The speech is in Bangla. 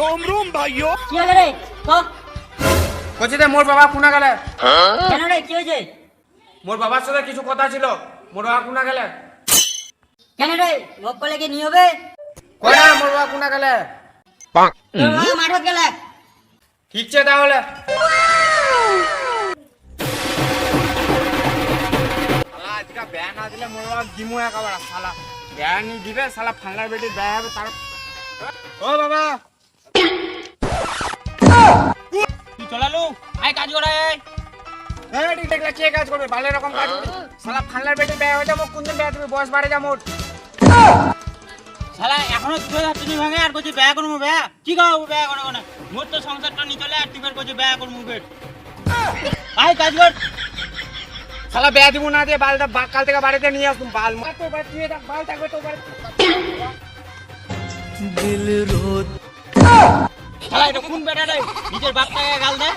रोम रोम भाइयों কি হলো রে তো বলছি যে মোর বাবা কোনা গেলে? কেন রে কি হয়েছে মোর বাবার সাথে কিছু কথা ছিল, মোর বাবা কোনা গেলে? কেন রে ভোগ করলে কি নিয়ে হবে কয়না মোর বাবা কোনা গেলে? তোর বাবা মাঠত গেলে ঠিক আছে তাহলে। আজকে ব্যয় না দিলে মোর বাবা দিমু একেবারে শালা। ব্যয় নি দিবে শালা ফাংলার বেটির ব্যয় হবে তার। ও বাবা তুই চলালু আয় কাজ করে হ্যাঁ ঠিক দেখলে কে কাজ করবে? ভালো রকম কাজ করবে শালা ফাংলার বেটির ব্যয় হয়ে যাবো। কোন দিন ব্যয় দিবে? বয়স বাড়ে যা মোর। শালা এখনো তুই হাতুনি ভাঙে আর কইছিস ব্যয় করমু ব্যয় কি গাও ব্যয় করে কোনে মোর তো সংসারটা নি চলে আর তুই বের কইছিস ব্যয় করমু বেট আয় কাজ কর শালা ব্যয় দিব না দিয়ে বালটা কাল থেকে বাড়িতে নিয়ে আসুন। বাল মার তো বাড়ি দিয়ে বাল থাকবে তো বাড়ি। শালা এটা কোন বেটা রে নিজের বাপ টাকে গাল দে